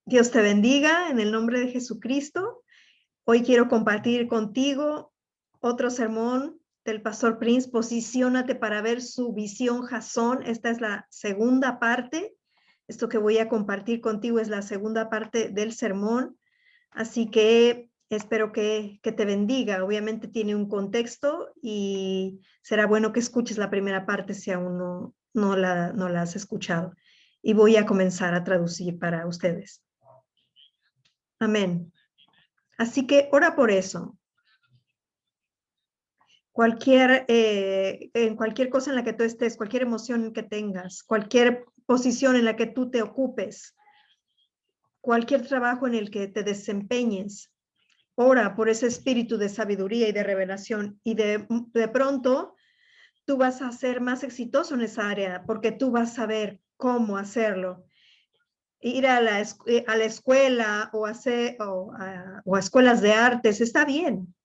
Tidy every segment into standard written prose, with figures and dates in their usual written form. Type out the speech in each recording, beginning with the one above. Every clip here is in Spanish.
Dios te bendiga en el nombre de Jesucristo. Hoy quiero compartir contigo otro sermón del Pastor Prince. Posiciónate para ver su visión Jasón. Esta es la segunda parte. Esto que voy a compartir contigo es la segunda parte del sermón. Así que espero que te bendiga. Obviamente tiene un contexto y será bueno que escuches la primera parte si aún no la has escuchado. Y voy a comenzar a traducir para ustedes. Amén. Así que ora por eso. En cualquier cosa en la que tú estés, cualquier emoción que tengas, cualquier posición en la que tú te ocupes, cualquier trabajo en el que te desempeñes, ora por ese espíritu de sabiduría y de revelación y de pronto tú vas a ser más exitoso en esa área porque tú vas a saber cómo hacerlo. Ir a la escuela o a escuelas de artes está bien,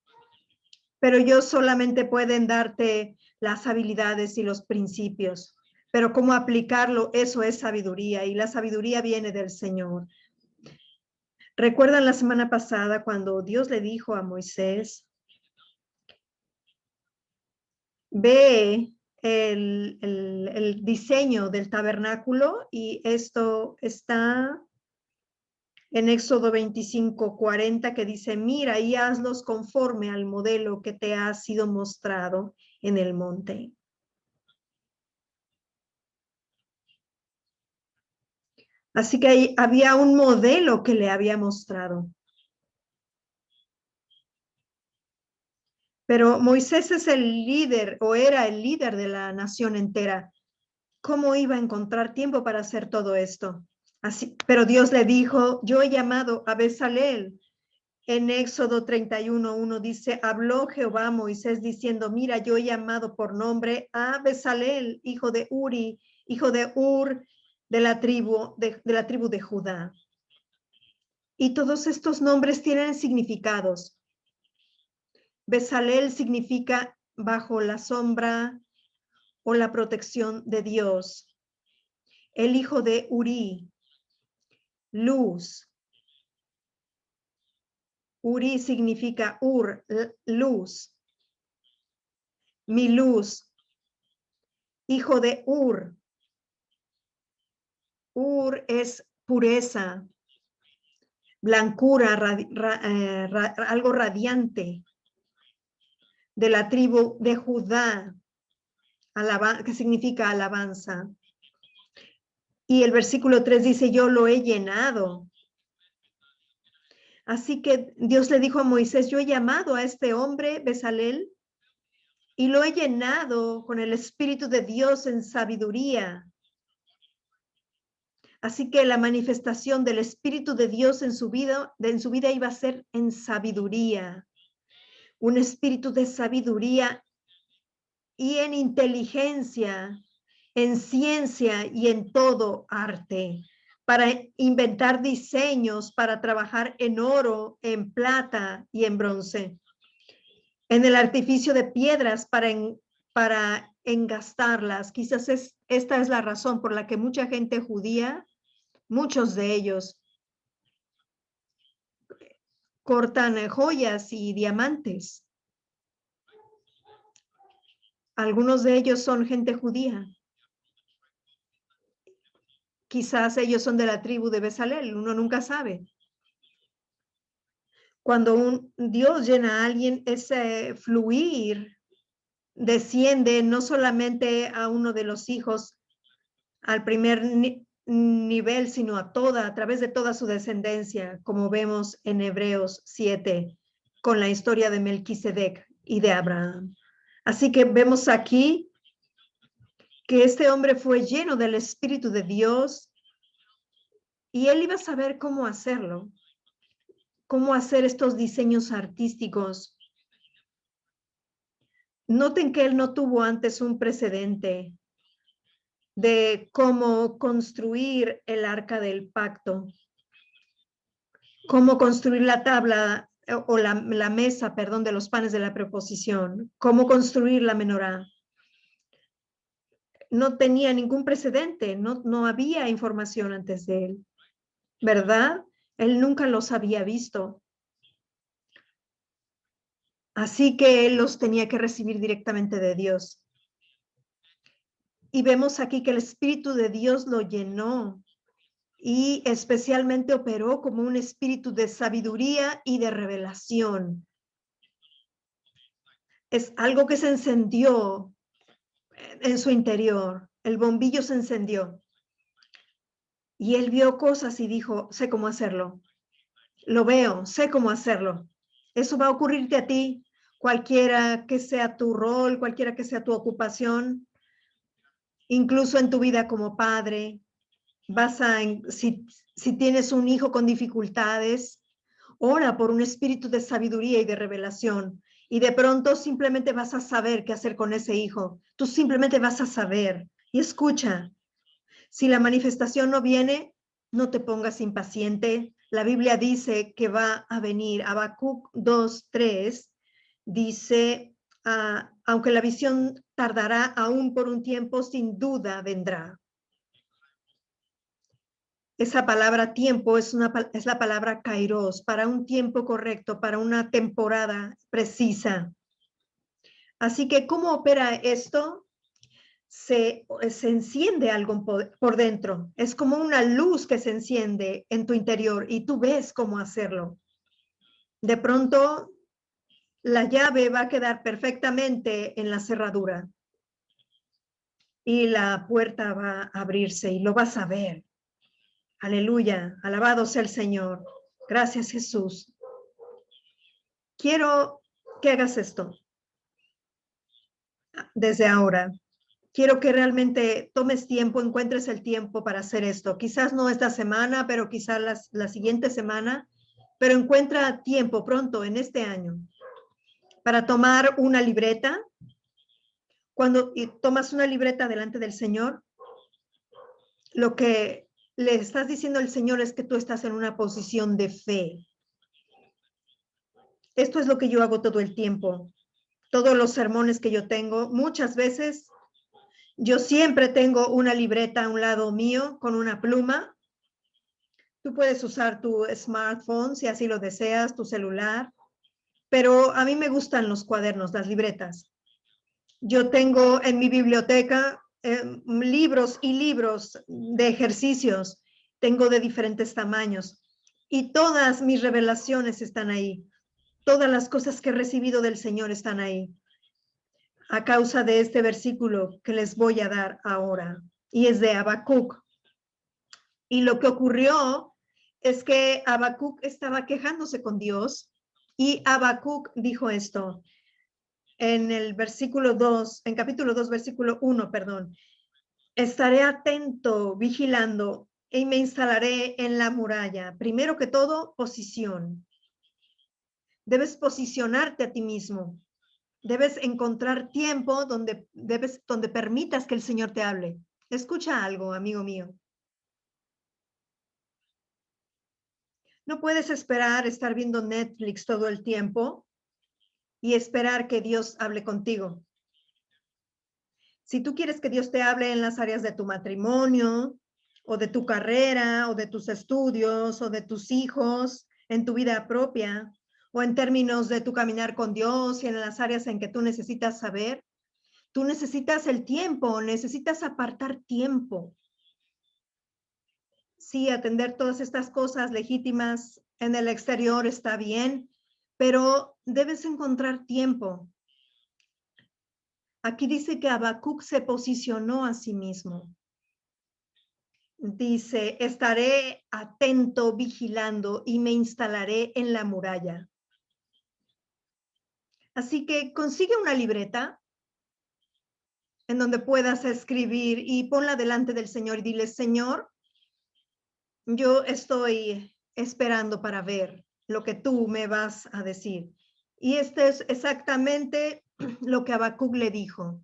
pero ellos solamente pueden darte las habilidades y los principios, pero cómo aplicarlo, eso es sabiduría, y la sabiduría viene del Señor. ¿Recuerdan la semana pasada cuando Dios le dijo a Moisés, ve el diseño del tabernáculo? Y esto está en Éxodo 25:40, que dice, mira y hazlos conforme al modelo que te ha sido mostrado en el monte. Así que ahí había un modelo que le había mostrado. Pero Moisés es el líder, o era el líder de la nación entera. ¿Cómo iba a encontrar tiempo para hacer todo esto? Así, pero Dios le dijo, yo he llamado a Bezalel. En Éxodo 31:1 dice, habló Jehová a Moisés diciendo, mira, yo he llamado por nombre a Bezalel, hijo de Uri, hijo de Ur, de la tribu de Judá. Y todos estos nombres tienen significados. Bezalel significa bajo la sombra o la protección de Dios. El hijo de Uri, luz. Uri significa luz. Mi luz. Hijo de Ur. Ur es pureza, blancura, algo radiante. De la tribu de Judá, que significa alabanza. Y el versículo 3 dice, yo lo he llenado. Así que Dios le dijo a Moisés, yo he llamado a este hombre, Bezalel, y lo he llenado con el Espíritu de Dios en sabiduría. Así que la manifestación del Espíritu de Dios en su vida iba a ser en sabiduría. Un espíritu de sabiduría y en inteligencia, en ciencia y en todo arte, para inventar diseños, para trabajar en oro, en plata y en bronce, en el artificio de piedras para engastarlas. Quizás esta es la razón por la que mucha gente judía, muchos de ellos, cortan joyas y diamantes. Algunos de ellos son gente judía. Quizás ellos son de la tribu de Bezalel, uno nunca sabe. Cuando un Dios llena a alguien, ese fluir desciende no solamente a uno de los hijos al primer nivel, sino a través de toda su descendencia, como vemos en Hebreos 7, con la historia de Melquisedec y de Abraham. Así que vemos aquí que este hombre fue lleno del Espíritu de Dios y él iba a saber cómo hacerlo, cómo hacer estos diseños artísticos. Noten que él no tuvo antes un precedente de cómo construir el arca del pacto, cómo construir la tabla o la mesa, perdón, de los panes de la proposición, cómo construir la menorá. No tenía ningún precedente, no había información antes de él, ¿verdad? Él nunca los había visto. Así que él los tenía que recibir directamente de Dios. Y vemos aquí que el Espíritu de Dios lo llenó y especialmente operó como un espíritu de sabiduría y de revelación. Es algo que se encendió en su interior. El bombillo se encendió. Y él vio cosas y dijo, sé cómo hacerlo. Lo veo, sé cómo hacerlo. Eso va a ocurrirte a ti, cualquiera que sea tu rol, cualquiera que sea tu ocupación, incluso en tu vida como padre. Si tienes un hijo con dificultades, ora por un espíritu de sabiduría y de revelación. Y de pronto simplemente vas a saber qué hacer con ese hijo. Tú simplemente vas a saber. Y escucha, si la manifestación no viene, no te pongas impaciente. La Biblia dice que va a venir. Habacuc 2:3 dice, aunque la visión tardará aún por un tiempo, sin duda vendrá. Esa palabra tiempo es la palabra kairos, para un tiempo correcto, para una temporada precisa. Así que, ¿cómo opera esto? Se enciende algo por dentro. Es como una luz que se enciende en tu interior y tú ves cómo hacerlo. De pronto, la llave va a quedar perfectamente en la cerradura y la puerta va a abrirse y lo vas a ver. Aleluya, alabado sea el Señor. Gracias, Jesús. Quiero que hagas esto desde ahora. Quiero que realmente tomes tiempo, encuentres el tiempo para hacer esto. Quizás no esta semana, pero quizás la siguiente semana, pero encuentra tiempo pronto en este año para tomar una libreta. Cuando tomas una libreta delante del Señor, lo que le estás diciendo al Señor es que tú estás en una posición de fe. Esto es lo que yo hago todo el tiempo. Todos los sermones que yo tengo, muchas veces yo siempre tengo una libreta a un lado mío con una pluma. Tú puedes usar tu smartphone si así lo deseas, tu celular, pero a mí me gustan los cuadernos, las libretas. Yo tengo en mi biblioteca libros y libros de ejercicios, tengo de diferentes tamaños y todas mis revelaciones están ahí. Todas las cosas que he recibido del Señor están ahí a causa de este versículo que les voy a dar ahora, y es de Habacuc. Y lo que ocurrió es que Habacuc estaba quejándose con Dios y Habacuc dijo esto en el versículo 2, en capítulo 2, versículo 1, perdón. Estaré atento, vigilando y me instalaré en la muralla. Primero que todo, posición. Debes posicionarte a ti mismo. Debes encontrar tiempo donde permitas que el Señor te hable. Escucha algo, amigo mío. No puedes esperar estar viendo Netflix todo el tiempo y esperar que Dios hable contigo. Si tú quieres que Dios te hable en las áreas de tu matrimonio, o de tu carrera, o de tus estudios, o de tus hijos, en tu vida propia, o en términos de tu caminar con Dios y en las áreas en que tú necesitas saber, tú necesitas el tiempo, necesitas apartar tiempo. Sí, atender todas estas cosas legítimas en el exterior está bien, pero debes encontrar tiempo. Aquí dice que Habacuc se posicionó a sí mismo. Dice, estaré atento, vigilando y me instalaré en la muralla. Así que consigue una libreta en donde puedas escribir y ponla delante del Señor y dile, Señor, yo estoy esperando para ver lo que tú me vas a decir. Y este es exactamente lo que Habacuc le dijo.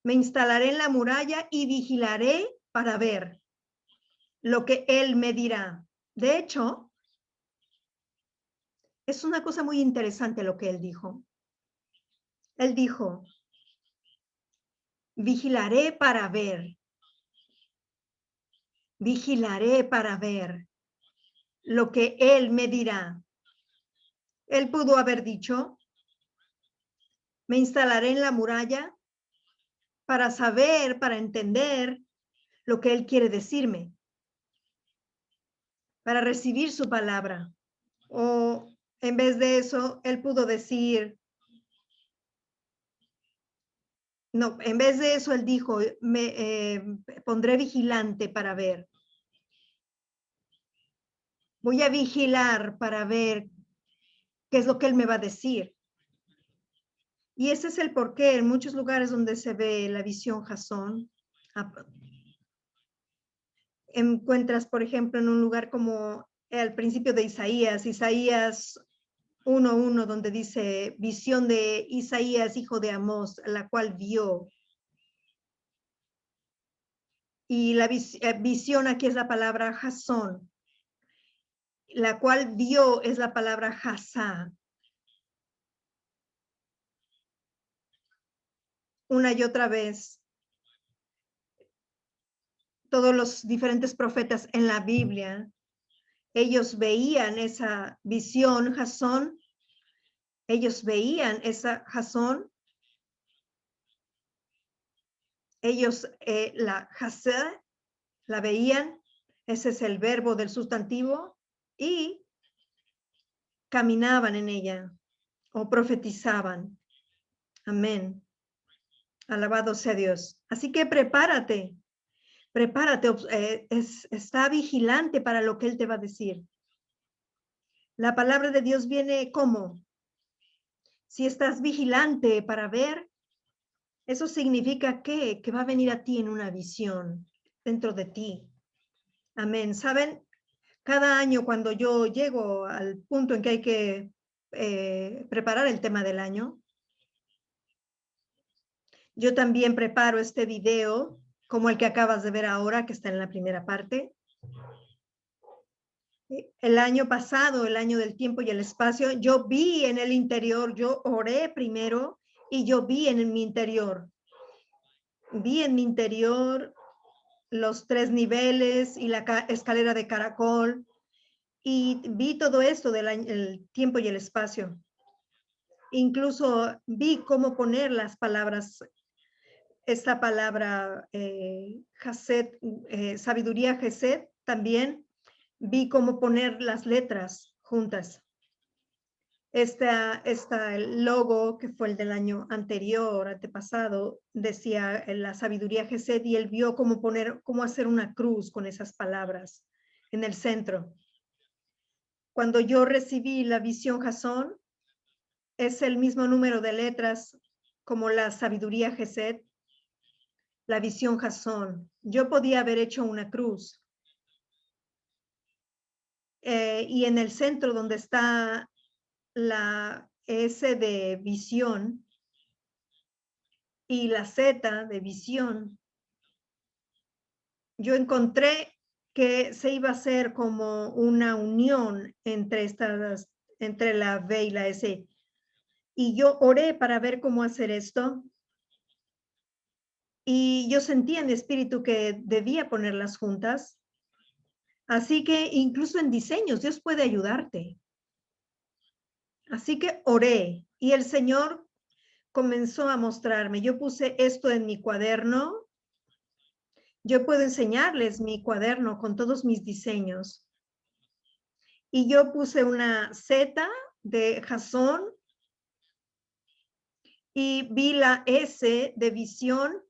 Me instalaré en la muralla y vigilaré para ver lo que él me dirá. De hecho, es una cosa muy interesante lo que él dijo. Él dijo, vigilaré para ver. Vigilaré para ver. lo que Él me dirá. Él pudo haber dicho, me instalaré en la muralla para saber, para entender lo que Él quiere decirme, para recibir su palabra. O en vez de eso, Él pudo decir, no, en vez de eso, Él dijo, me pondré vigilante para ver. Voy a vigilar para ver qué es lo que Él me va a decir. Y ese es el porqué en muchos lugares donde se ve la visión Jasón. Encuentras, por ejemplo, en un lugar como al principio de Isaías 1:1, donde dice visión de Isaías, hijo de Amós, la cual vio. Y la visión aquí es la palabra Jasón, la cual vio es la palabra Jasá. Una y otra vez, todos los diferentes profetas en la Biblia, ellos veían esa visión Jasón, ellos veían esa Jasón, ellos la Jasá la veían, ese es el verbo del sustantivo, y caminaban en ella o profetizaban. Amén. Alabado sea Dios. Así que prepárate, está vigilante para lo que Él te va a decir. La palabra de Dios viene como, si estás vigilante para ver, eso significa que va a venir a ti en una visión dentro de ti. Amén. ¿Saben? Cada año cuando yo llego al punto en que hay que preparar el tema del año, yo también preparo este video como el que acabas de ver ahora, que está en la primera parte. El año pasado, el año del tiempo y el espacio, yo vi en el interior, yo oré primero y yo vi en mi interior. Vi en mi interior los 3 niveles y la escalera de caracol y vi todo esto del tiempo y el espacio. Incluso vi cómo poner las palabras, esta palabra Haset, sabiduría Geset, también vi cómo poner las letras juntas. El logo, que fue el del año anterior, antepasado, decía la sabiduría Geset, y él vio cómo hacer una cruz con esas palabras en el centro. Cuando yo recibí la visión Jasón, es el mismo número de letras como la sabiduría Geset, la visión Jasón. Yo podía haber hecho una cruz. Y en el centro donde está la S de visión y la Z de visión, yo encontré que se iba a hacer como una unión entre la V y la S. Y yo oré para ver cómo hacer esto. Y yo sentí en mi espíritu que debía ponerlas juntas. Así que incluso en diseños, Dios puede ayudarte. Así que oré y el Señor comenzó a mostrarme. Yo puse esto en mi cuaderno. Yo puedo enseñarles mi cuaderno con todos mis diseños. Y yo puse una Z de Jasón y vi la S de visión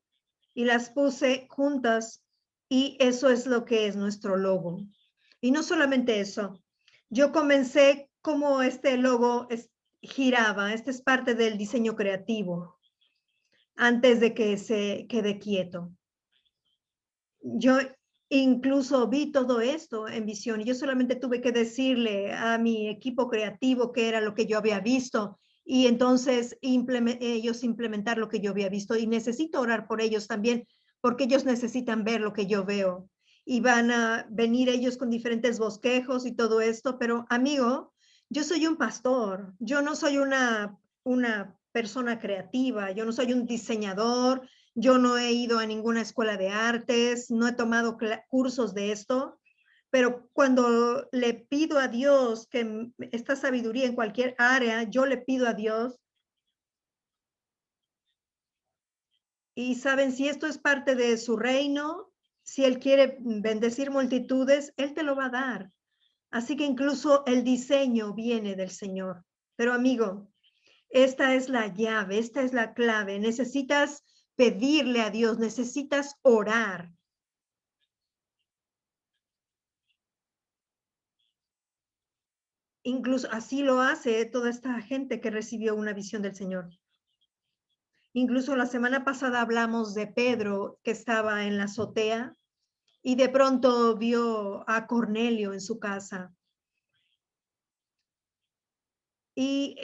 y las puse juntas, y eso es lo que es nuestro logo. Y no solamente eso, yo comencé como este logo giraba, esta es parte del diseño creativo, antes de que se quede quieto. Yo incluso vi todo esto en visión, y yo solamente tuve que decirle a mi equipo creativo qué era lo que yo había visto, y entonces ellos implementar lo que yo había visto, y necesito orar por ellos también, porque ellos necesitan ver lo que yo veo, y van a venir ellos con diferentes bosquejos y todo esto, pero amigo, yo soy un pastor, yo no soy una persona creativa, yo no soy un diseñador, yo no he ido a ninguna escuela de artes, no he tomado cursos de esto, Pero cuando le pido a Dios que esta sabiduría en cualquier área, yo le pido a Dios. Y saben, si esto es parte de su reino, si Él quiere bendecir multitudes, Él te lo va a dar. Así que incluso el diseño viene del Señor. Pero amigo, esta es la llave, esta es la clave. Necesitas pedirle a Dios, necesitas orar. Incluso así lo hace toda esta gente que recibió una visión del Señor. Incluso la semana pasada hablamos de Pedro, que estaba en la azotea y de pronto vio a Cornelio en su casa. Y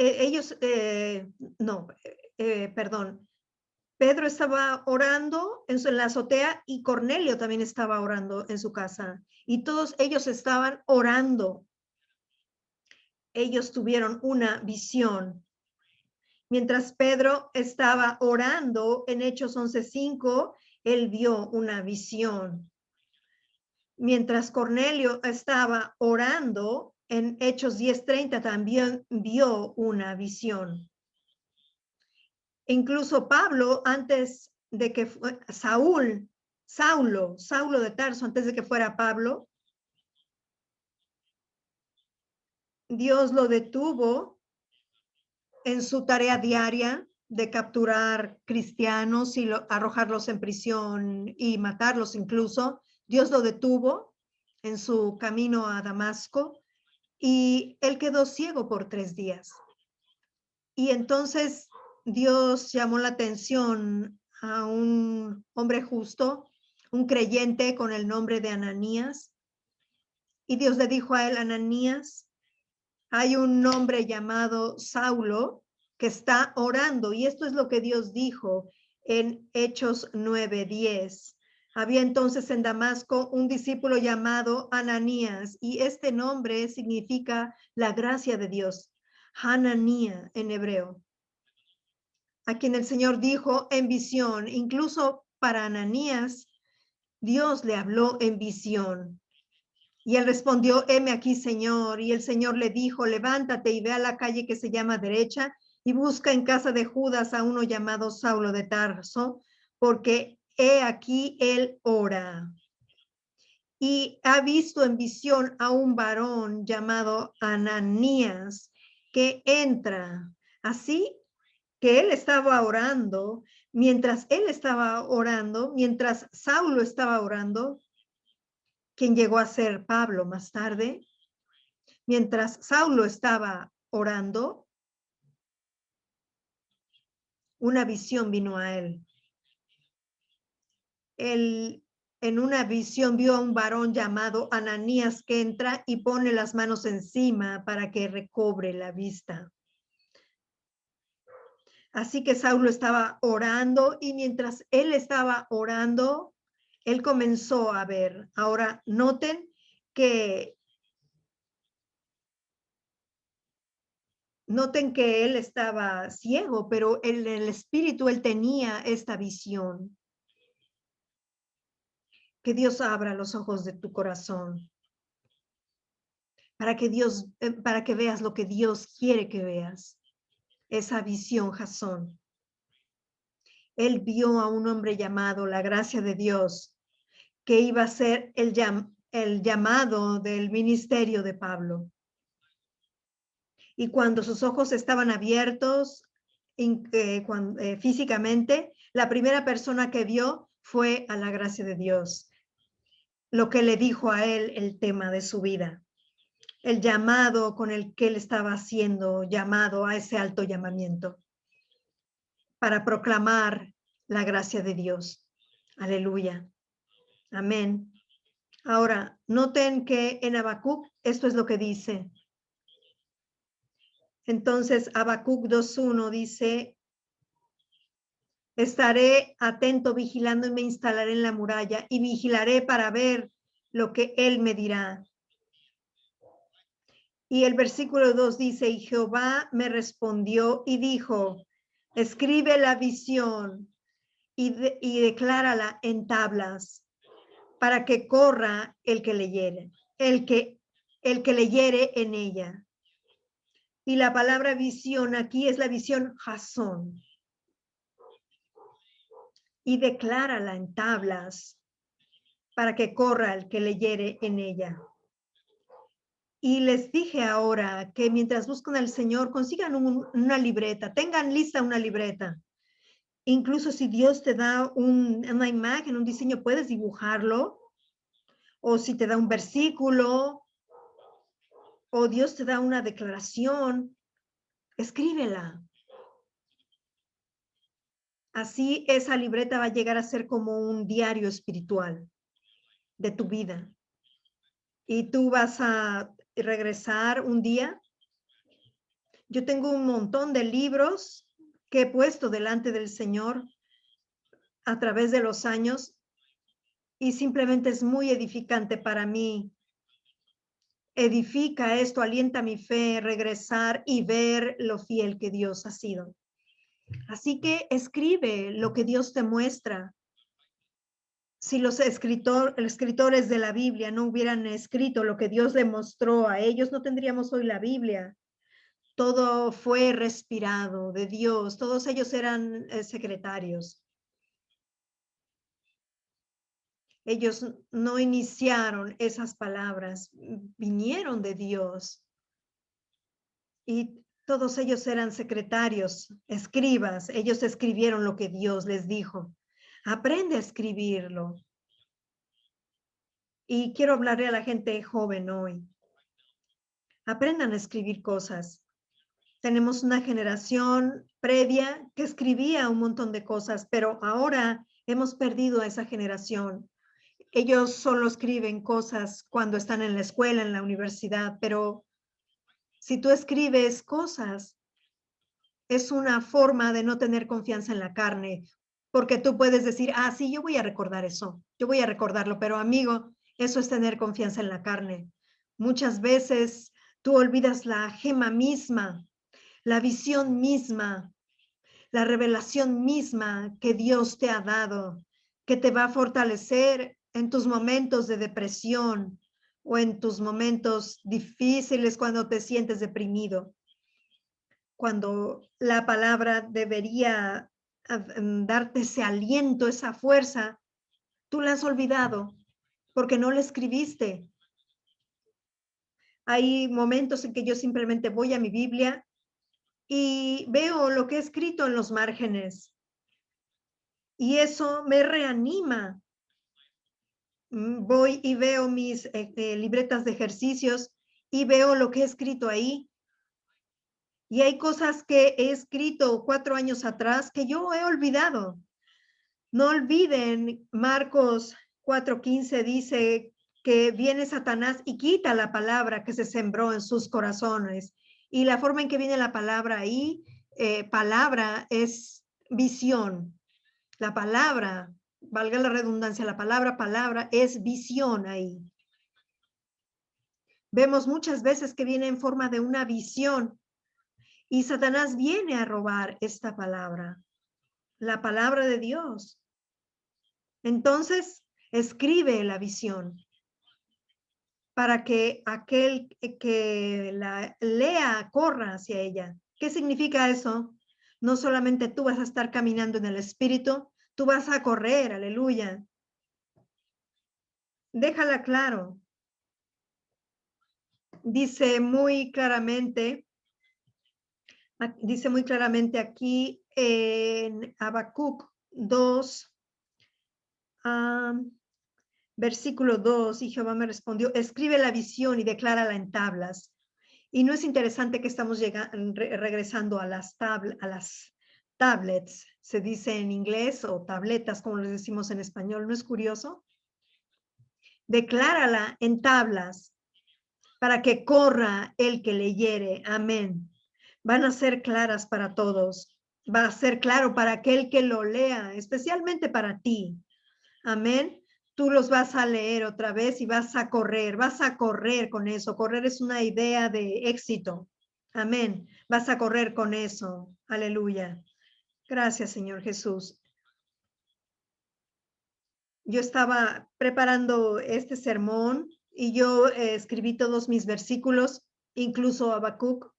perdón, Pedro estaba orando en la azotea y Cornelio también estaba orando en su casa. Y todos ellos estaban orando. Ellos tuvieron una visión. Mientras Pedro estaba orando en Hechos 11:5, él vio una visión. Mientras Cornelio estaba orando en Hechos 10:30, también vio una visión. Incluso Pablo, antes de que Saulo de Tarso, antes de que fuera Pablo, Dios lo detuvo en su tarea diaria de capturar cristianos y arrojarlos en prisión y matarlos incluso. Dios lo detuvo en su camino a Damasco y él quedó ciego por 3 días. Y entonces Dios llamó la atención a un hombre justo, un creyente con el nombre de Ananías. Y Dios le dijo a él, Ananías, hay un hombre llamado Saulo que está orando. Y esto es lo que Dios dijo en Hechos 9:10. Había entonces en Damasco un discípulo llamado Ananías, y este nombre significa la gracia de Dios, Hananía en hebreo, a quien el Señor dijo en visión. Incluso para Ananías, Dios le habló en visión. Y él respondió, heme aquí, Señor. Y el Señor le dijo, levántate y ve a la calle que se llama Derecha y busca en casa de Judas a uno llamado Saulo de Tarso, porque he aquí él ora. Y ha visto en visión a un varón llamado Ananías que entra. Así que él estaba orando, mientras Saulo estaba orando, quien llegó a ser Pablo más tarde, mientras Saulo estaba orando, una visión vino a él. Él en una visión vio a un varón llamado Ananías que entra y pone las manos encima para que recobre la vista. Así que Saulo estaba orando y mientras él estaba orando, él comenzó a ver. Ahora noten que él estaba ciego, pero en el espíritu él tenía esta visión. Que Dios abra los ojos de tu corazón para que veas lo que Dios quiere que veas. Esa visión, Jasón. Él vio a un hombre llamado la gracia de Dios, que iba a ser el llamado del ministerio de Pablo. Y cuando sus ojos estaban abiertos físicamente, la primera persona que vio fue a la gracia de Dios, lo que le dijo a él el tema de su vida, el llamado con el que él estaba siendo llamado a ese alto llamamiento para proclamar la gracia de Dios. Aleluya. Amén. Ahora, noten que en Habacuc esto es lo que dice. Entonces, Habacuc 2:1 dice, estaré atento, vigilando y me instalaré en la muralla y vigilaré para ver lo que él me dirá. Y el versículo 2 dice, y Jehová me respondió y dijo, escribe la visión y declárala en tablas para que corra el que leyere. el que leyere en ella. Y la palabra visión aquí es la visión jasón. Y declárala en tablas para que corra el que leyere en ella. Y les dije ahora que mientras buscan al Señor, consigan una libreta, tengan lista una libreta. Incluso si Dios te da una imagen, un diseño, puedes dibujarlo. O si te da un versículo, o Dios te da una declaración, escríbela. Así esa libreta va a llegar a ser como un diario espiritual de tu vida. Y tú vas a regresar un día. Yo tengo un montón de libros que he puesto delante del Señor a través de los años y simplemente es muy edificante para mí. Edifica esto, alienta mi fe, regresar y ver lo fiel que Dios ha sido. Así que escribe lo que Dios te muestra. Si los escritores de la Biblia no hubieran escrito lo que Dios le mostró a ellos, no tendríamos hoy la Biblia. Todo fue respirado de Dios. Todos ellos eran secretarios. Ellos no iniciaron esas palabras, vinieron de Dios. Y todos ellos eran secretarios, escribas. Ellos escribieron lo que Dios les dijo. Aprende a escribirlo. Y quiero hablarle a la gente joven hoy. Aprendan a escribir cosas. Tenemos una generación previa que escribía un montón de cosas, pero ahora hemos perdido a esa generación. Ellos solo escriben cosas cuando están en la escuela, en la universidad, pero si tú escribes cosas, es una forma de no tener confianza en la carne, porque tú puedes decir, ah, sí, yo voy a recordar eso, yo voy a recordarlo, pero amigo, eso es tener confianza en la carne. Muchas veces tú olvidas la gema misma, la visión misma, la revelación misma que Dios te ha dado, que te va a fortalecer en tus momentos de depresión o en tus momentos difíciles cuando te sientes deprimido. Cuando la palabra debería darte ese aliento, esa fuerza, tú la has olvidado porque no la escribiste. Hay momentos en que yo simplemente voy a mi Biblia y veo lo que he escrito en los márgenes y eso me reanima. Voy y veo mis libretas de ejercicios y veo lo que he escrito ahí. Y hay cosas que he escrito 4 años atrás que yo he olvidado. No olviden, Marcos 4:15 dice que viene Satanás y quita la palabra que se sembró en sus corazones. Y la forma en que viene la palabra ahí, palabra es visión. La palabra, valga la redundancia, la palabra es visión ahí. Vemos muchas veces que viene en forma de una visión y Satanás viene a robar esta palabra, la palabra de Dios. Entonces, escribe la visión para que aquel que la lea corra hacia ella. ¿Qué significa eso? No solamente tú vas a estar caminando en el Espíritu, tú vas a correr, aleluya. Déjala claro. Dice muy claramente aquí en Habacuc 2, versículo 2, y Jehová me respondió, escribe la visión y declárala en tablas. Y no es interesante que estamos regresando a las tablets, se dice en inglés, o tabletas, como les decimos en español. ¿No es curioso? Declárala en tablas para que corra el que leyere. Amén. Van a ser claras para todos. Va a ser claro para aquel que lo lea, especialmente para ti. Amén. Tú los vas a leer otra vez y vas a correr con eso. Correr es una idea de éxito. Amén. Vas a correr con eso. Aleluya. Gracias, Señor Jesús. Yo estaba preparando este sermón Y yo escribí todos mis versículos, incluso Habacuc.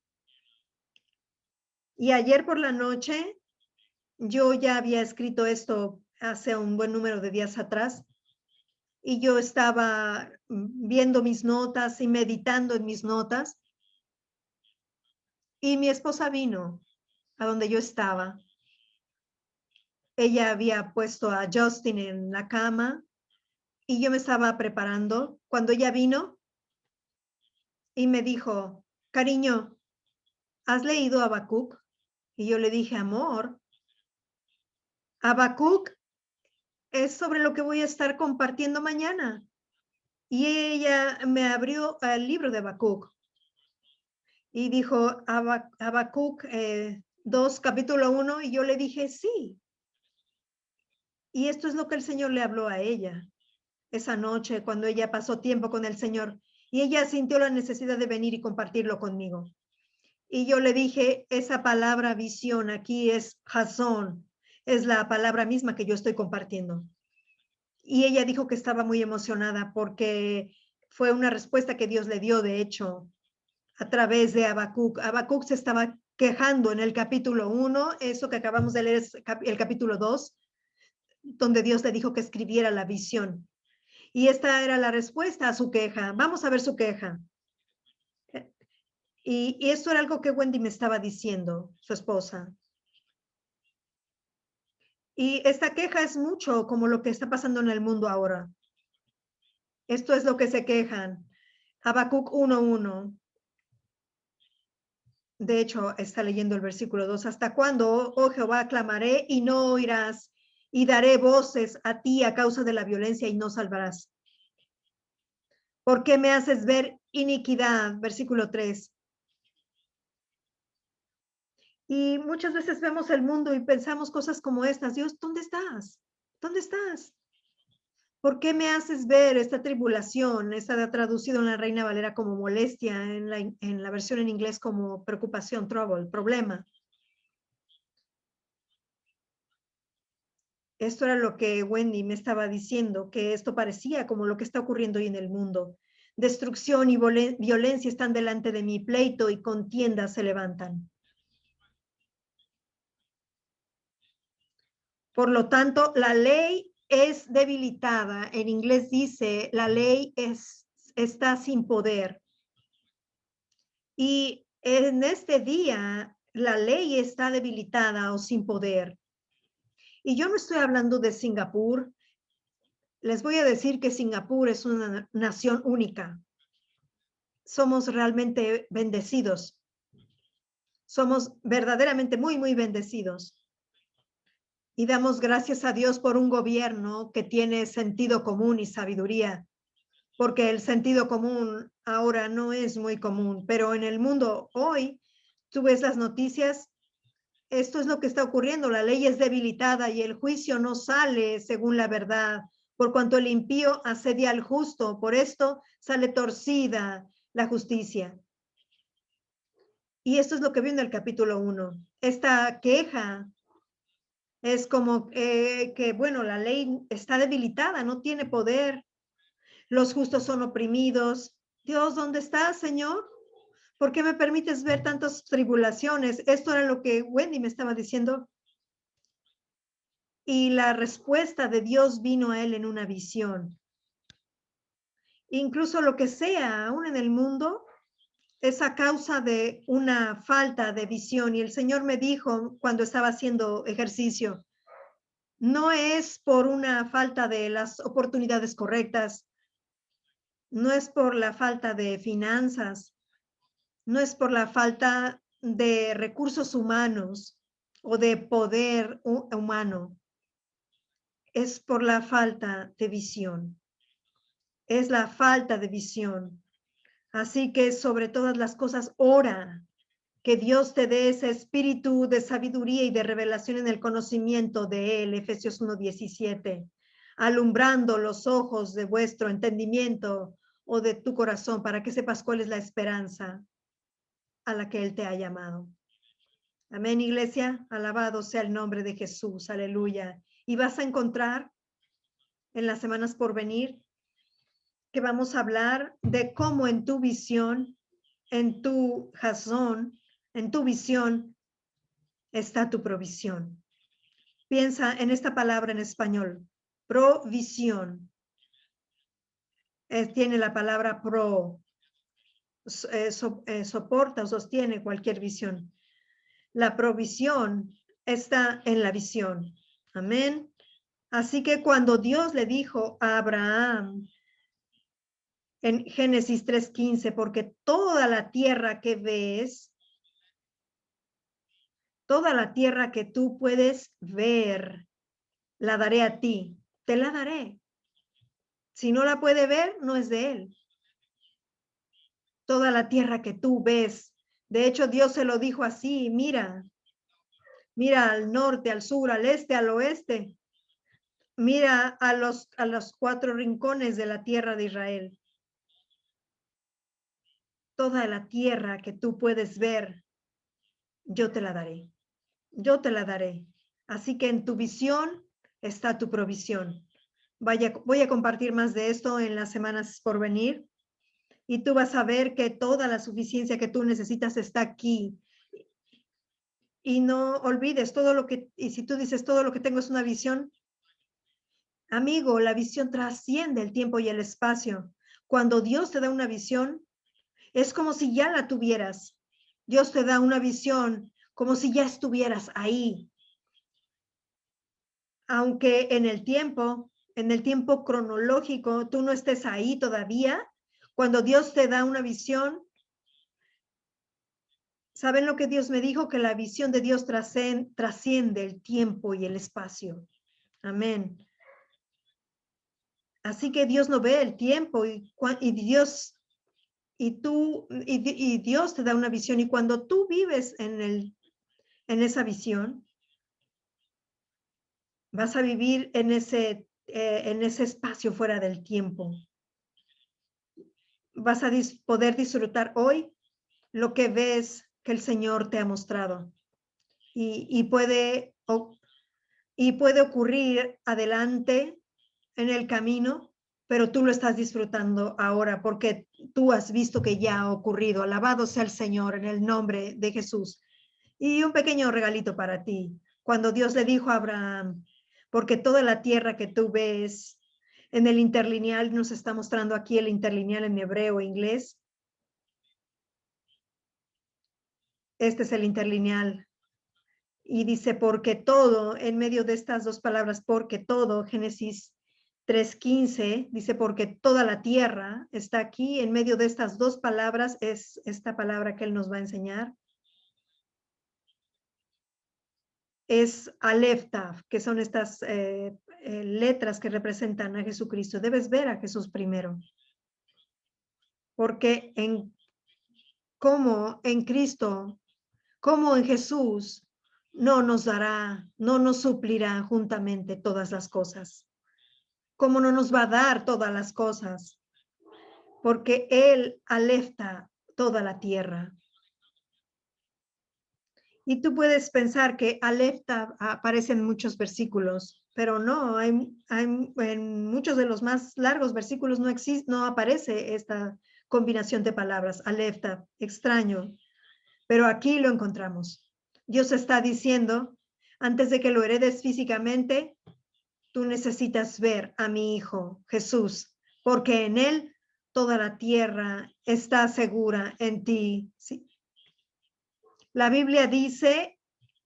Y ayer por la noche, yo ya había escrito esto hace un buen número de días atrás. Y yo estaba viendo mis notas y meditando en mis notas. Y mi esposa vino a donde yo estaba. Ella había puesto a Justin en la cama y yo me estaba preparando cuando ella vino y me dijo, cariño, ¿has leído Habacuc? Y yo le dije, amor, Habacuc es sobre lo que voy a estar compartiendo mañana. Y ella me abrió el libro de Habacuc y dijo, Habacuc 2, capítulo 1, y yo le dije, sí. Y esto es lo que el Señor le habló a ella esa noche cuando ella pasó tiempo con el Señor y ella sintió la necesidad de venir y compartirlo conmigo. Y yo le dije, esa palabra visión aquí es Jasón, es la palabra misma que yo estoy compartiendo. Y ella dijo que estaba muy emocionada porque fue una respuesta que Dios le dio, de hecho, a través de Habacuc. Habacuc se estaba quejando en el capítulo 1, eso que acabamos de leer es el capítulo 2, donde Dios le dijo que escribiera la visión. Y esta era la respuesta a su queja. Vamos a ver su queja. Y esto era algo que Wendy me estaba diciendo, su esposa. Y esta queja es mucho como lo que está pasando en el mundo ahora. Esto es lo que se quejan. Habacuc 1:1. De hecho, está leyendo el versículo 2. ¿Hasta cuándo, oh Jehová, clamaré y no oirás? Y daré voces a ti a causa de la violencia y no salvarás. ¿Por qué me haces ver iniquidad? Versículo 3. Y muchas veces vemos el mundo y pensamos cosas como estas. Dios, ¿dónde estás? ¿Dónde estás? ¿Por qué me haces ver esta tribulación? Está traducido en la Reina Valera como molestia, en la versión en inglés como preocupación, trouble, problema. Esto era lo que Wendy me estaba diciendo, que esto parecía como lo que está ocurriendo hoy en el mundo. Destrucción y violencia están delante de mi, pleito y contiendas se levantan. Por lo tanto, la ley es debilitada. En inglés dice, la ley está sin poder. Y en este día, la ley está debilitada o sin poder. Y yo no estoy hablando de Singapur. Les voy a decir que Singapur es una nación única. Somos realmente bendecidos. Somos verdaderamente muy, muy bendecidos. Y damos gracias a Dios por un gobierno que tiene sentido común y sabiduría, porque el sentido común ahora no es muy común, pero en el mundo hoy, tú ves las noticias, esto es lo que está ocurriendo, la ley es debilitada y el juicio no sale según la verdad, por cuanto el impío asedia al justo, por esto sale torcida la justicia. Y esto es lo que viene en el capítulo 1. Esta queja es como que, bueno, la ley está debilitada, no tiene poder. Los justos son oprimidos. Dios, ¿dónde estás, Señor? ¿Por qué me permites ver tantas tribulaciones? Esto era lo que Wendy me estaba diciendo. Y la respuesta de Dios vino a él en una visión. Incluso lo que sea, aún en el mundo, es a causa de una falta de visión. Y el Señor me dijo cuando estaba haciendo ejercicio, no es por una falta de las oportunidades correctas, no es por la falta de finanzas, no es por la falta de recursos humanos o de poder humano, es por la falta de visión. Es la falta de visión. Así que sobre todas las cosas, ora que Dios te dé ese espíritu de sabiduría y de revelación en el conocimiento de Él, Efesios 1:17, alumbrando los ojos de vuestro entendimiento o de tu corazón para que sepas cuál es la esperanza a la que Él te ha llamado. Amén, iglesia. Alabado sea el nombre de Jesús. Aleluya. Y vas a encontrar en las semanas por venir que vamos a hablar de cómo en tu visión, en tu jazón, en tu visión está tu provisión. Piensa en esta palabra en español, provisión. Tiene la palabra pro, soporta o sostiene cualquier visión. La provisión está en la visión. Amén. Así que cuando Dios le dijo a Abraham en Génesis 3:15, porque toda la tierra que ves, toda la tierra que tú puedes ver, la daré a ti, te la daré. Si no la puede ver, no es de él. Toda la tierra que tú ves. De hecho, Dios se lo dijo así, mira al norte, al sur, al este, al oeste. Mira a los 4 rincones de la tierra de Israel. Toda la tierra que tú puedes ver, yo te la daré. Yo te la daré. Así que en tu visión está tu provisión. Voy a compartir más de esto en las semanas por venir. Y tú vas a ver que toda la suficiencia que tú necesitas está aquí. Y no olvides todo lo que, y si tú dices todo lo que tengo es una visión, amigo, la visión trasciende el tiempo y el espacio. Cuando Dios te da una visión, es como si ya la tuvieras. Dios te da una visión como si ya estuvieras ahí. Aunque en el tiempo cronológico, tú no estés ahí todavía, cuando Dios te da una visión, ¿saben lo que Dios me dijo? Que la visión de Dios trasciende el tiempo y el espacio. Amén. Así que Dios no ve el tiempo y Dios y Dios te da una visión, y cuando tú vives en esa visión, vas a vivir en ese espacio fuera del tiempo. Vas a poder disfrutar hoy lo que ves que el Señor te ha mostrado, y puede ocurrir adelante en el camino, pero tú lo estás disfrutando ahora porque tú has visto que ya ha ocurrido. Alabado sea el Señor en el nombre de Jesús. Y un pequeño regalito para ti. Cuando Dios le dijo a Abraham, porque toda la tierra que tú ves, en el interlineal nos está mostrando aquí el interlineal en hebreo e inglés. Este es el interlineal. Y dice, porque todo, en medio de estas dos palabras, porque todo, Génesis 3:15, dice, porque toda la tierra está aquí, en medio de estas dos palabras, es esta palabra que él nos va a enseñar. Es Aleph Tav, que son estas letras que representan a Jesucristo. Debes ver a Jesús primero, porque como en Cristo, como en Jesús, no nos dará, no nos suplirá juntamente todas las cosas. ¿Cómo no nos va a dar todas las cosas? Porque Él alefta toda la tierra. Y tú puedes pensar que alefta aparece en muchos versículos, pero no, en muchos de los más largos versículos no aparece esta combinación de palabras, alefta, extraño, pero aquí lo encontramos. Dios está diciendo, antes de que lo heredes físicamente, tú necesitas ver a mi Hijo Jesús, porque en Él toda la tierra está segura en ti. ¿Sí? La Biblia dice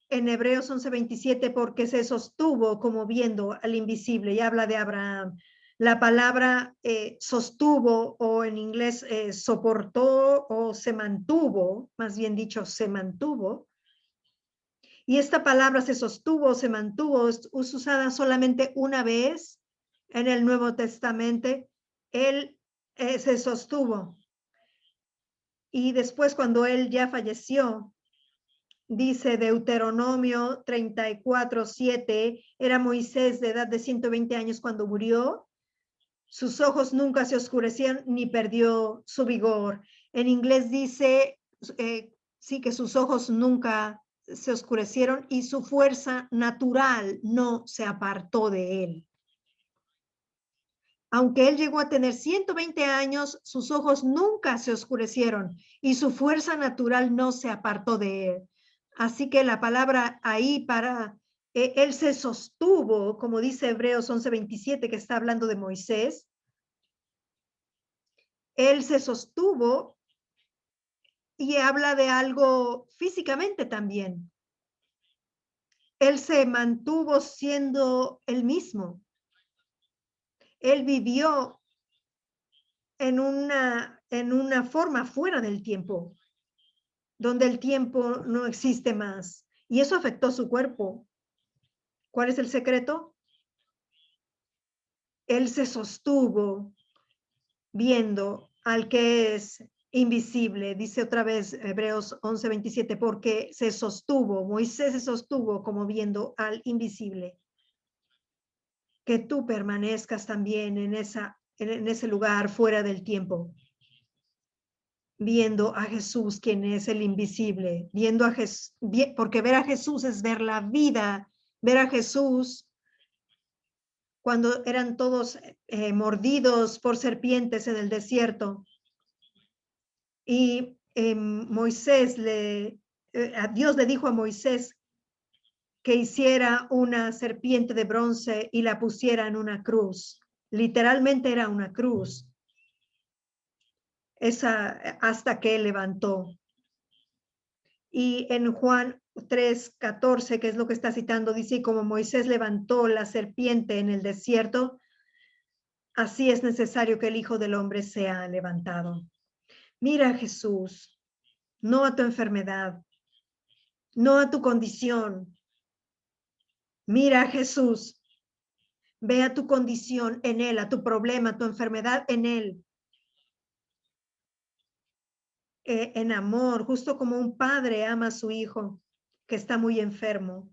en Hebreos 11:27, porque se sostuvo como viendo al invisible, y habla de Abraham. La palabra sostuvo, o en inglés soportó, o se mantuvo, más bien dicho, se mantuvo. Y esta palabra se sostuvo o se mantuvo es usada solamente una vez en el Nuevo Testamento. Él se sostuvo. Y después, cuando él ya falleció, dice Deuteronomio 34:7, era Moisés de edad de 120 años cuando murió. Sus ojos nunca se oscurecieron ni perdió su vigor. En inglés dice, sí, que sus ojos nunca se oscurecieron y su fuerza natural no se apartó de él. Aunque él llegó a tener 120 años, sus ojos nunca se oscurecieron y su fuerza natural no se apartó de él. Así que la palabra ahí para él se sostuvo, como dice Hebreos 11:27, que está hablando de Moisés. Él se sostuvo y habla de algo físicamente también. Él se mantuvo siendo el mismo. Él vivió en una forma fuera del tiempo, donde el tiempo no existe más. Y eso afectó su cuerpo. ¿Cuál es el secreto? Él se sostuvo viendo al que es invisible. Dice otra vez Hebreos 11:27, porque se sostuvo, Moisés se sostuvo como viendo al invisible. Que tú permanezcas también en ese lugar fuera del tiempo, viendo a Jesús, quien es el invisible, viendo a Jesús, porque ver a Jesús es ver la vida, ver a Jesús cuando eran todos mordidos por serpientes en el desierto. Y Dios le dijo a Moisés que hiciera una serpiente de bronce y la pusiera en una cruz. Literalmente era una cruz. Hasta que él levantó. Y en Juan 3:14, que es lo que está citando, dice, como Moisés levantó la serpiente en el desierto, así es necesario que el Hijo del Hombre sea levantado. Mira a Jesús, no a tu enfermedad, no a tu condición. Mira a Jesús, ve a tu condición en Él, a tu problema, a tu enfermedad en Él. En amor, justo como un padre ama a su hijo que está muy enfermo.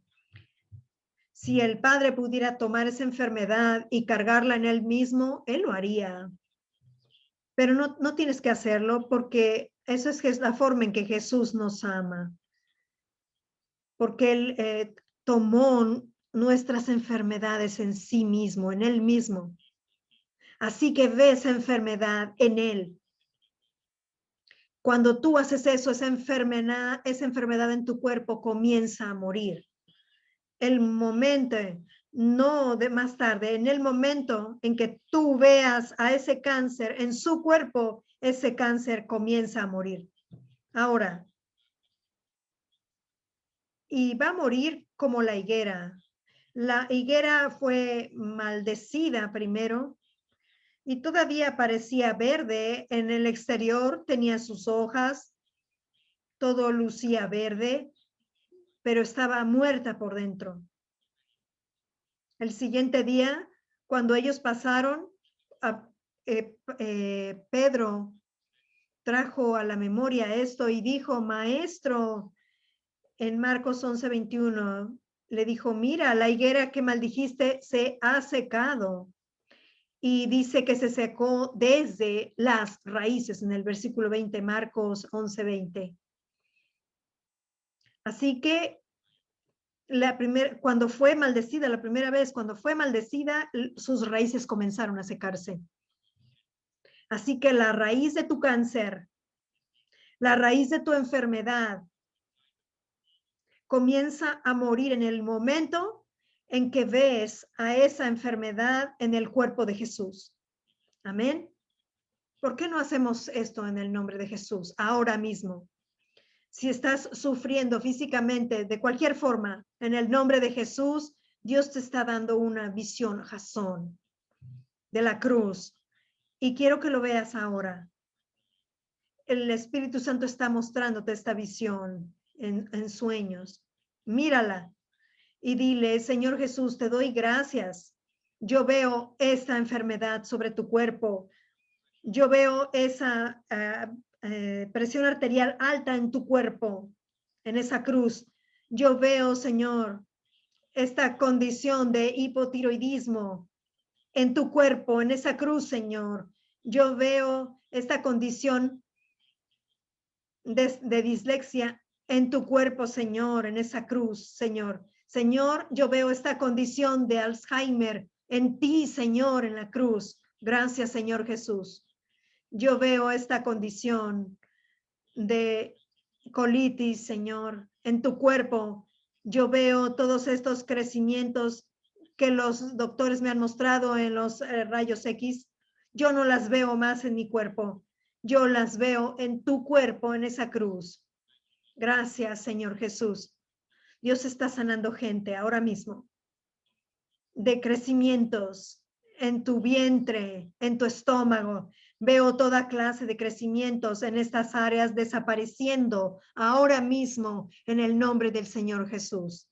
Si el padre pudiera tomar esa enfermedad y cargarla en él mismo, él lo haría. Pero no tienes que hacerlo porque eso es la forma en que Jesús nos ama. Porque él tomó nuestras enfermedades en sí mismo, en él mismo. Así que ve esa enfermedad en él. Cuando tú haces eso, esa enfermedad en tu cuerpo comienza a morir. El momento, no de más tarde, en el momento en que tú veas a ese cáncer en su cuerpo, ese cáncer comienza a morir. Ahora, y va a morir como la higuera. La higuera fue maldecida primero y todavía parecía verde en el exterior, tenía sus hojas, todo lucía verde, pero estaba muerta por dentro. El siguiente día, cuando ellos pasaron, Pedro trajo a la memoria esto y dijo, maestro, en Marcos 11:21, le dijo, mira, la higuera que maldijiste se ha secado. Y dice que se secó desde las raíces en el versículo 20, Marcos 11:20. Así que cuando fue maldecida, la primera vez, cuando fue maldecida, sus raíces comenzaron a secarse. Así que la raíz de tu cáncer, la raíz de tu enfermedad, comienza a morir en el momento en que ves a esa enfermedad en el cuerpo de Jesús. Amén. ¿Por qué no hacemos esto en el nombre de Jesús ahora mismo? Si estás sufriendo físicamente de cualquier forma, en el nombre de Jesús, Dios te está dando una visión, Jasón, de la cruz. Y quiero que lo veas ahora. El Espíritu Santo está mostrándote esta visión en sueños. Mírala y dile, Señor Jesús, te doy gracias. Yo veo esta enfermedad sobre tu cuerpo. Yo veo esa presión arterial alta en tu cuerpo, en esa cruz. Yo veo, Señor, esta condición de hipotiroidismo en tu cuerpo, en esa cruz, Señor. Yo veo esta condición de dislexia en tu cuerpo, Señor, en esa cruz, Señor. Señor, yo veo esta condición de Alzheimer en ti, Señor, en la cruz. Gracias, Señor Jesús. Yo veo esta condición de colitis, Señor, en tu cuerpo. Yo veo todos estos crecimientos que los doctores me han mostrado en los rayos X. Yo no las veo más en mi cuerpo. Yo las veo en tu cuerpo, en esa cruz. Gracias, Señor Jesús. Dios está sanando gente ahora mismo de crecimientos en tu vientre, en tu estómago. Veo toda clase de crecimientos en estas áreas desapareciendo ahora mismo en el nombre del Señor Jesús.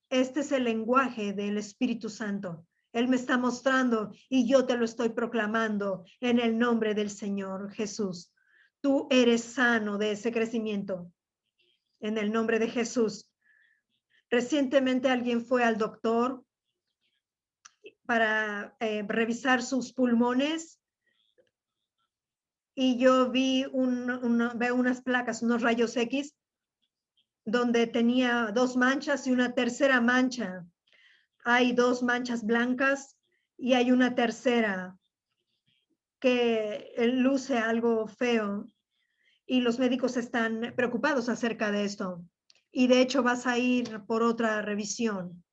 Este es el lenguaje del Espíritu Santo. Él me está mostrando y yo te lo estoy proclamando en el nombre del Señor Jesús. Tú eres sano de ese crecimiento en el nombre de Jesús. Recientemente alguien fue al doctor para revisar sus pulmones y yo vi veo unas placas, unos rayos X, donde tenía 2 manchas y una tercera mancha. Hay 2 manchas blancas y hay una tercera que luce algo feo y los médicos están preocupados acerca de esto. Y de hecho vas a ir por otra revisión.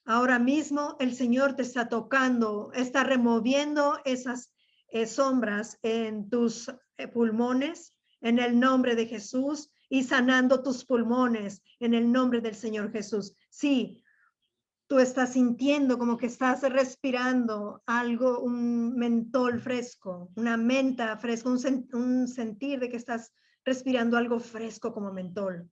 Ahora mismo el Señor te está tocando, está removiendo esas sombras en tus pulmones en el nombre de Jesús y sanando tus pulmones en el nombre del Señor Jesús. Sí, tú estás sintiendo como que estás respirando algo, un mentol fresco, una menta fresca, un sentir de que estás respirando algo fresco como mentol.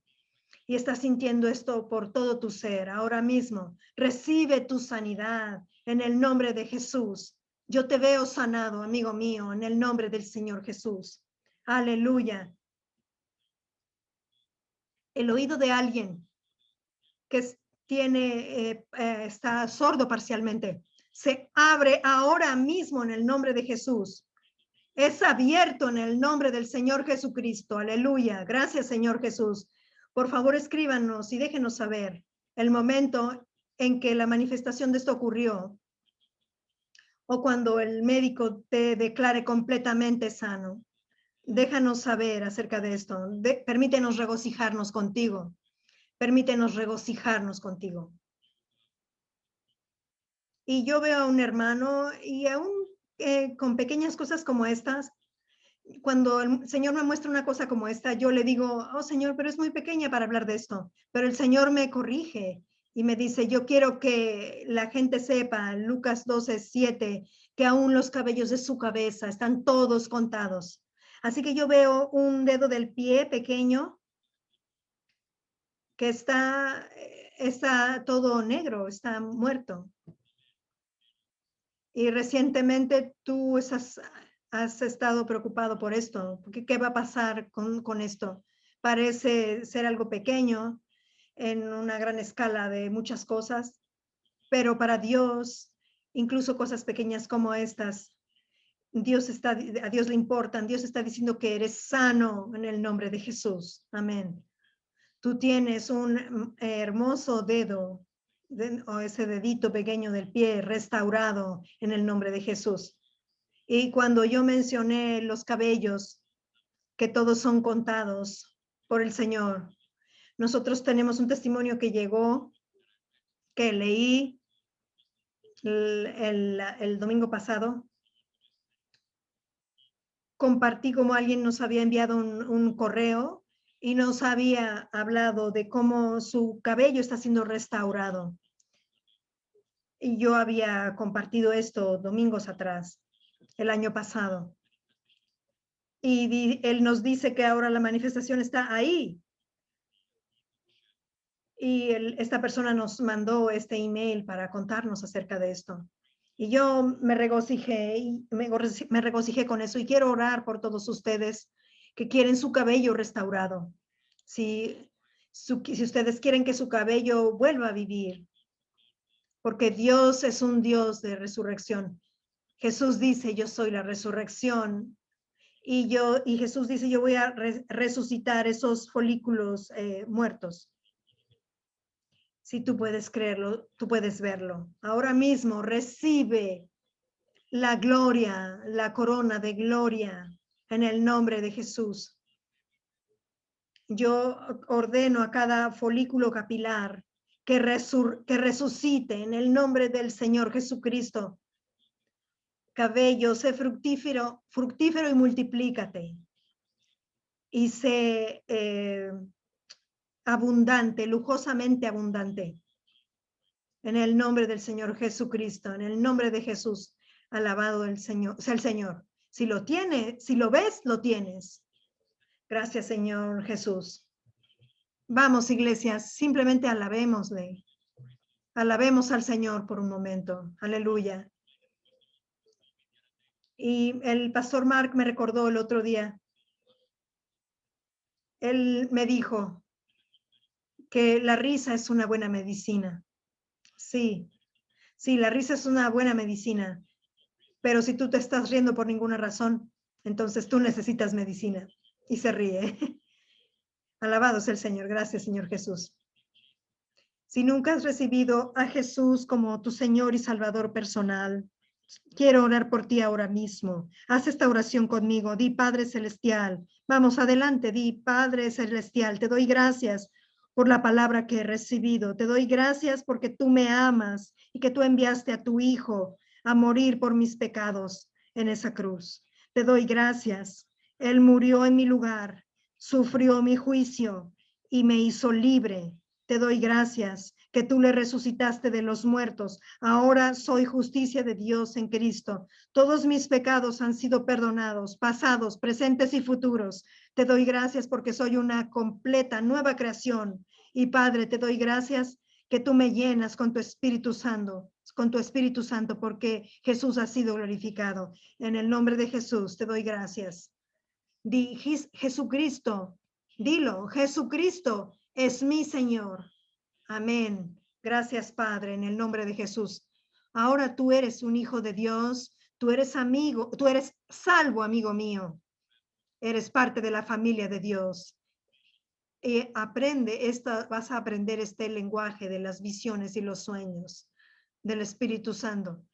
Y estás sintiendo esto por todo tu ser. Ahora mismo, recibe tu sanidad en el nombre de Jesús. Yo te veo sanado, amigo mío, en el nombre del Señor Jesús. Aleluya. El oído de alguien que está sordo parcialmente, se abre ahora mismo en el nombre de Jesús. Es abierto en el nombre del Señor Jesucristo. Aleluya. Gracias, Señor Jesús. Por favor, escríbanos y déjenos saber el momento en que la manifestación de esto ocurrió o cuando el médico te declare completamente sano. Déjanos saber acerca de esto. Permítenos regocijarnos contigo. Permítenos regocijarnos contigo. Y yo veo a un hermano y aún con pequeñas cosas como estas, cuando el Señor me muestra una cosa como esta, yo le digo, oh Señor, pero es muy pequeña para hablar de esto. Pero el Señor me corrige y me dice, yo quiero que la gente sepa, Lucas 12:7, que aún los cabellos de su cabeza están todos contados. Así que yo veo un dedo del pie pequeño que está todo negro, está muerto. Y recientemente tú has estado preocupado por esto, porque ¿qué va a pasar con esto? Parece ser algo pequeño en una gran escala de muchas cosas, pero para Dios, incluso cosas pequeñas como estas, a Dios le importan, Dios está diciendo que eres sano en el nombre de Jesús. Amén. Tú tienes un hermoso dedo o ese dedito pequeño del pie restaurado en el nombre de Jesús. Y cuando yo mencioné los cabellos, que todos son contados por el Señor, nosotros tenemos un testimonio que llegó, que leí el domingo pasado. Compartí como alguien nos había enviado un correo y nos había hablado de cómo su cabello está siendo restaurado. Y yo había compartido esto domingos atrás, el año pasado. Y él nos dice que ahora la manifestación está ahí. Y esta persona nos mandó este email para contarnos acerca de esto. Y yo me regocijé con eso y quiero orar por todos ustedes que quieren su cabello restaurado. Si ustedes quieren que su cabello vuelva a vivir, porque Dios es un Dios de resurrección. Jesús dice, yo soy la resurrección. Y Jesús dice, yo voy a resucitar esos folículos muertos. Si tú puedes creerlo, tú puedes verlo. Ahora mismo recibe la gloria, la corona de gloria en el nombre de Jesús. Yo ordeno a cada folículo capilar que resucite en el nombre del Señor Jesucristo. Cabello, sé fructífero y multiplícate. Y sé abundante, lujosamente abundante. En el nombre del Señor Jesucristo, en el nombre de Jesús, alabado el Señor, sea el Señor. Si lo tienes, si lo ves, lo tienes. Gracias, Señor Jesús. Vamos, iglesias, simplemente alabémosle. Alabemos al Señor por un momento. Aleluya. Y el pastor Mark me recordó el otro día. Él me dijo que la risa es una buena medicina. Sí, sí, la risa es una buena medicina. Pero si tú te estás riendo por ninguna razón, entonces tú necesitas medicina. Y se ríe. Alabado sea el Señor. Gracias, Señor Jesús. Si nunca has recibido a Jesús como tu Señor y Salvador personal, quiero orar por ti ahora mismo. Haz esta oración conmigo. Di, Padre Celestial. Vamos adelante. Di, Padre Celestial. Te doy gracias por la palabra que he recibido. Te doy gracias porque tú me amas y que tú enviaste a tu Hijo a morir por mis pecados en esa cruz. Te doy gracias. Él murió en mi lugar, sufrió mi juicio y me hizo libre. Te doy gracias que tú le resucitaste de los muertos. Ahora soy justicia de Dios en Cristo. Todos mis pecados han sido perdonados, pasados, presentes y futuros. Te doy gracias porque soy una completa nueva creación. Y Padre, te doy gracias que tú me llenas con tu Espíritu Santo, porque Jesús ha sido glorificado. En el nombre de Jesús te doy gracias. Di, Jesucristo, dilo, Jesucristo es mi Señor. Amén. Gracias, Padre, en el nombre de Jesús. Ahora tú eres un hijo de Dios, tú eres amigo, tú eres salvo, amigo mío. Eres parte de la familia de Dios. Vas a aprender este lenguaje de las visiones y los sueños del Espíritu Santo.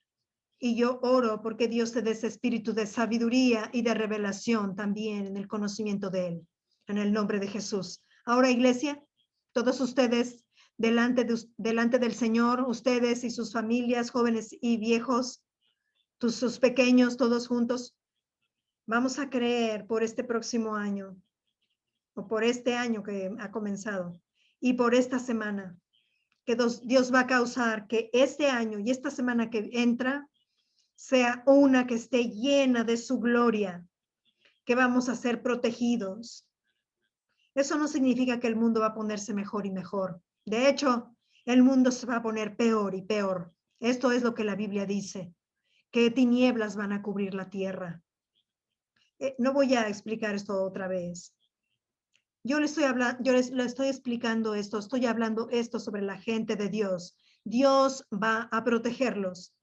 Y yo oro porque Dios te dé ese espíritu de sabiduría y de revelación también en el conocimiento de Él, en el nombre de Jesús. Ahora, iglesia, todos ustedes delante del Señor, ustedes y sus familias, jóvenes y viejos, sus pequeños, todos juntos, vamos a creer por este próximo año, o por este año que ha comenzado, y por esta semana, que Dios va a causar que este año y esta semana que entra sea una que esté llena de su gloria, que vamos a ser protegidos. Eso no significa que el mundo va a ponerse mejor y mejor. De hecho, el mundo se va a poner peor y peor. Esto es lo que la Biblia dice, que tinieblas van a cubrir la tierra. No voy a explicar esto otra vez. Yo le estoy explicando esto, estoy hablando esto sobre la gente de Dios. Dios va a protegerlos.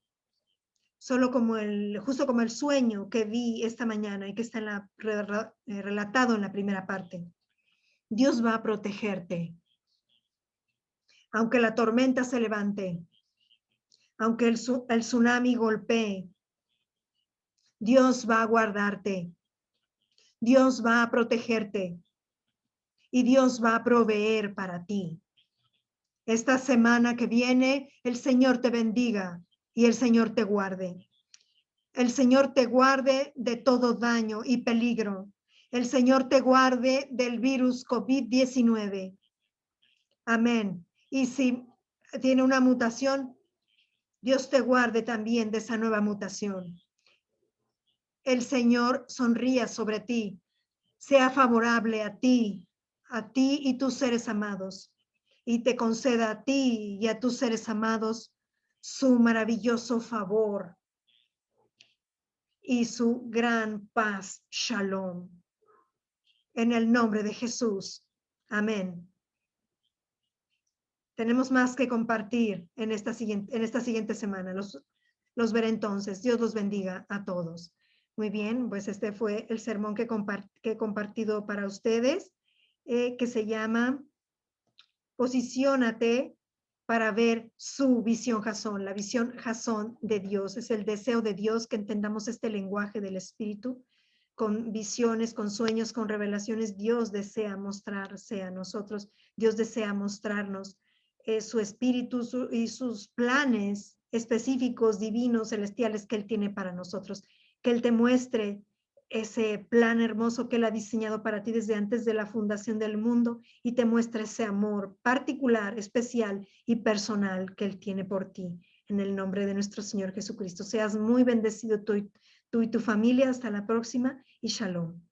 Justo como el sueño que vi esta mañana y que está relatado en la primera parte. Dios va a protegerte. Aunque la tormenta se levante, aunque el tsunami golpee, Dios va a guardarte. Dios va a protegerte. Y Dios va a proveer para ti. Esta semana que viene, el Señor te bendiga y el Señor te guarde. El Señor te guarde de todo daño y peligro. El Señor te guarde del virus COVID-19. Amén. Y si tiene una mutación, Dios te guarde también de esa nueva mutación. El Señor sonría sobre ti, sea favorable a ti y tus seres amados, y te conceda a ti y a tus seres amados su maravilloso favor y su gran paz. Shalom. En el nombre de Jesús. Amén. Tenemos más que compartir en esta siguiente semana. Los veré entonces. Dios los bendiga a todos. Muy bien, pues este fue el sermón que he compartido para ustedes, que se llama Posiciónate para ver su visión Jasón, la visión Jasón de Dios. Es el deseo de Dios que entendamos este lenguaje del Espíritu. Con visiones, con sueños, con revelaciones, Dios desea mostrarse a nosotros. Dios desea mostrarnos su espíritu y sus planes específicos, divinos, celestiales que Él tiene para nosotros. Que Él te muestre ese plan hermoso que Él ha diseñado para ti desde antes de la fundación del mundo y te muestre ese amor particular, especial y personal que Él tiene por ti. En el nombre de nuestro Señor Jesucristo. Seas muy bendecido tú y tu familia. Hasta la próxima y shalom.